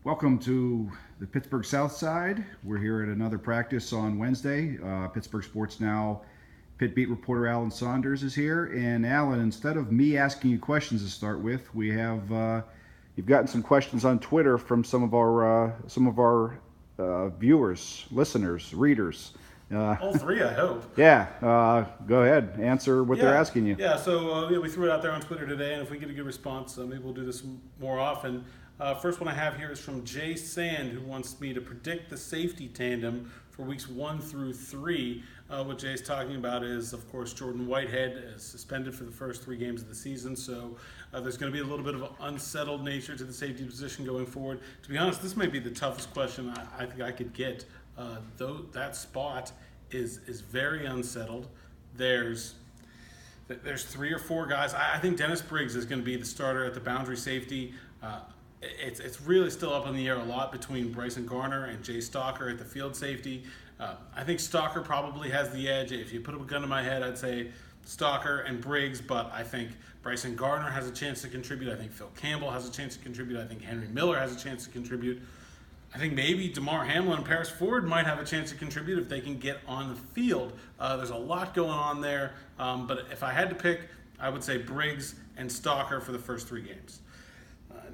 Welcome to the Pittsburgh South Side. We're here at another practice on Wednesday. Pittsburgh Sports Now Pitt beat reporter Alan Saunders is here. And Alan, instead of me asking you questions to start with, we have you've gotten some questions on Twitter from some of our viewers, listeners, readers. All three, I hope. Yeah, go ahead, answer what they're asking you. We threw it out there on Twitter today, and if we get a good response, maybe we'll do this more often. First one I have here is from Jay Sand, who wants me to predict the safety tandem for weeks 1 through 3. What Jay's talking about is, of course, Jordan Whitehead is suspended for the first 3 games of the season, so there's going to be a little bit of an unsettled nature to the safety position going forward. To be honest, this may be the toughest question I think I could get. Though that spot is very unsettled. There's 3 or 4 guys. I think Dennis Briggs is going to be the starter at the boundary safety. It's really still up in the air a lot between Bryson Garner and Jay Stalker at the field safety. I think Stalker probably has the edge. If you put a gun to my head, I'd say Stalker and Briggs, but I think Bryson Garner has a chance to contribute. I think Phil Campbell has a chance to contribute. I think Henry Miller has a chance to contribute. I think maybe DeMar Hamlin and Paris Ford might have a chance to contribute if they can get on the field. There's a lot going on there, but if I had to pick, I would say Briggs and Stalker for the first 3 games.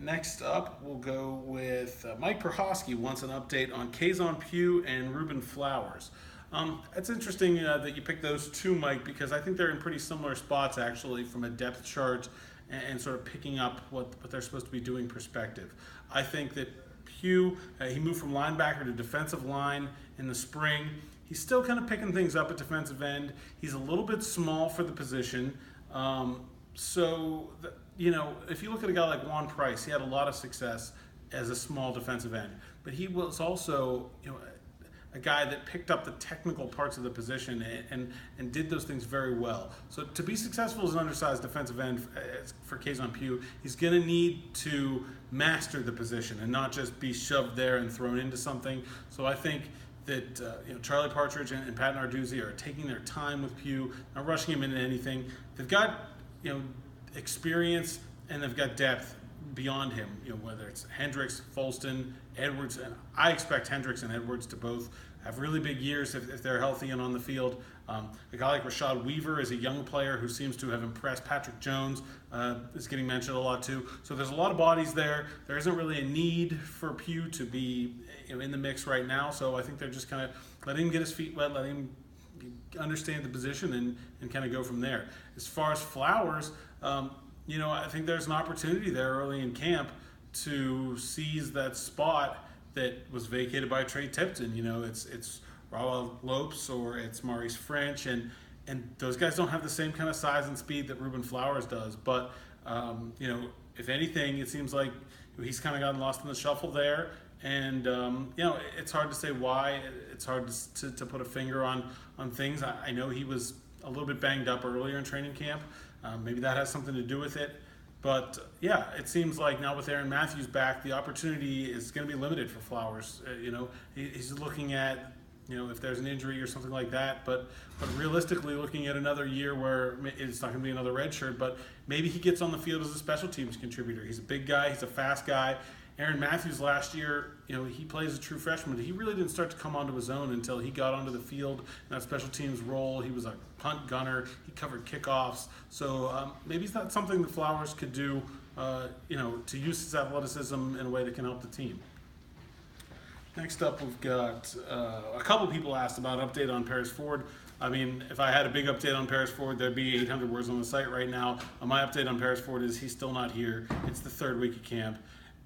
Next up, we'll go with Mike Prohosky wants an update on Kazon Pugh and Ruben Flowers. It's interesting that you picked those 2, Mike, because I think they're in pretty similar spots, actually, from a depth chart and sort of picking up what they're supposed to be doing perspective. I think that Pugh, he moved from linebacker to defensive line in the spring. He's still kind of picking things up at defensive end. He's a little bit small for the position. If you look at a guy like Juan Price, he had a lot of success as a small defensive end. But he was also, a guy that picked up the technical parts of the position and did those things very well. So to be successful as an undersized defensive end for Kazon Pugh, he's going to need to master the position and not just be shoved there and thrown into something. So I think that Charlie Partridge and Pat Narduzzi are taking their time with Pugh, not rushing him into anything. They've got experience and they've got depth beyond him, whether it's Hendricks, Folston, Edwards, and I expect Hendricks and Edwards to both have really big years if they're healthy and on the field. A guy like Rashad Weaver is a young player who seems to have impressed. Patrick Jones is getting mentioned a lot too. So there's a lot of bodies there. There isn't really a need for Pugh to be in the mix right now. So I think they're just kind of letting him get his feet wet, letting him understand the position and kind of go from there. As far as Flowers, I think there's an opportunity there early in camp to seize that spot that was vacated by Trey Tipton. It's Raul Lopes or it's Maurice French, and those guys don't have the same kind of size and speed that Ruben Flowers does. But if anything, it seems like he's kind of gotten lost in the shuffle there. And it's hard to say why. It's hard to put a finger on things. I know he was a little bit banged up earlier in training camp. Maybe that has something to do with it. But it seems like now with Aaron Matthews back, the opportunity is going to be limited for Flowers. He's looking at if there's an injury or something like that. But realistically, looking at another year where it's not going to be another red shirt, but maybe he gets on the field as a special teams contributor. He's a big guy. He's a fast guy. Aaron Matthews last year, he plays a true freshman, but he really didn't start to come onto his own until he got onto the field in that special teams role. He was a punt gunner. He covered kickoffs. So maybe it's not something that Flowers could do, to use his athleticism in a way that can help the team. Next up, we've got a couple people asked about update on Paris Ford. I mean, if I had a big update on Paris Ford, there'd be 800 words on the site right now. My update on Paris Ford is he's still not here. It's the 3rd week of camp.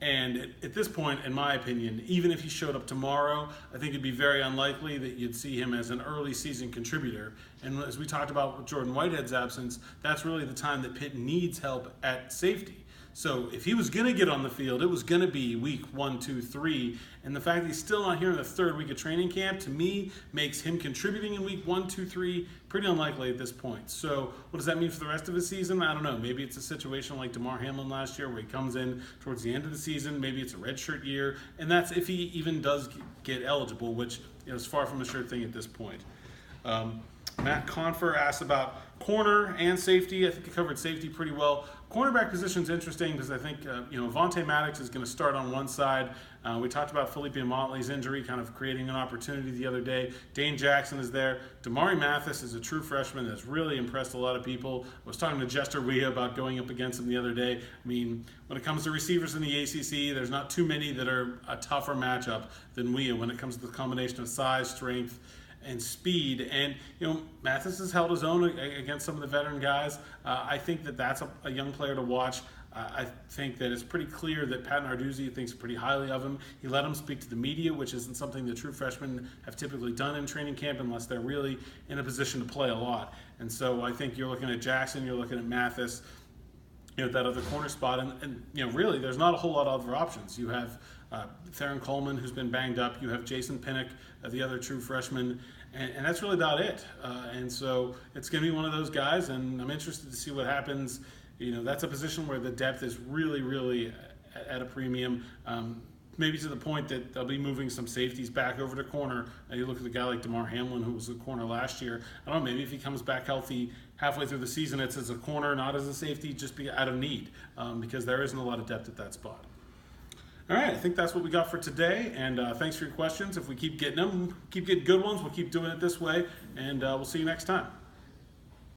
And at this point, in my opinion, even if he showed up tomorrow, I think it'd be very unlikely that you'd see him as an early season contributor. And as we talked about with Jordan Whitehead's absence, that's really the time that Pitt needs help at safety. So if he was going to get on the field, it was going to be week 1, 2, 3. And the fact that he's still not here in the 3rd week of training camp, to me, makes him contributing in week 1, 2, 3 pretty unlikely at this point. So what does that mean for the rest of the season? I don't know. Maybe it's a situation like DeMar Hamlin last year where he comes in towards the end of the season. Maybe it's a redshirt year. And that's if he even does get eligible, which is far from a sure thing at this point. Matt Confer asked about corner and safety. I think he covered safety pretty well. Cornerback position is interesting because I think Vontae Maddox is going to start on one side. We talked about Felipe Motley's injury kind of creating an opportunity the other day. Dane Jackson is there. Damari Mathis is a true freshman that's really impressed a lot of people. I was talking to Jester Weah about going up against him the other day. I mean, when it comes to receivers in the ACC, there's not too many that are a tougher matchup than Weah when it comes to the combination of size, strength, and speed. And Mathis has held his own against some of the veteran guys. I think that that's a young player to watch. I think that it's pretty clear that Pat Narduzzi thinks pretty highly of him. He let him speak to the media, which isn't something the true freshmen have typically done in training camp unless they're really in a position to play a lot. And so I think you're looking at Jackson, you're looking at Mathis, that other corner spot, and really there's not a whole lot of other options. You have Theron Coleman, who's been banged up. You have Jason Pinnock, the other true freshman, and that's really about it. And so it's going to be one of those guys, and I'm interested to see what happens. That's a position where the depth is really, really at a premium. Maybe to the point that they'll be moving some safeties back over to corner. You look at a guy like DeMar Hamlin, who was a corner last year. I don't know, maybe if he comes back healthy halfway through the season, it's as a corner, not as a safety, just be out of need, because there isn't a lot of depth at that spot. All right, I think that's what we got for today, and thanks for your questions. If we keep getting them, keep getting good ones, we'll keep doing it this way, and we'll see you next time.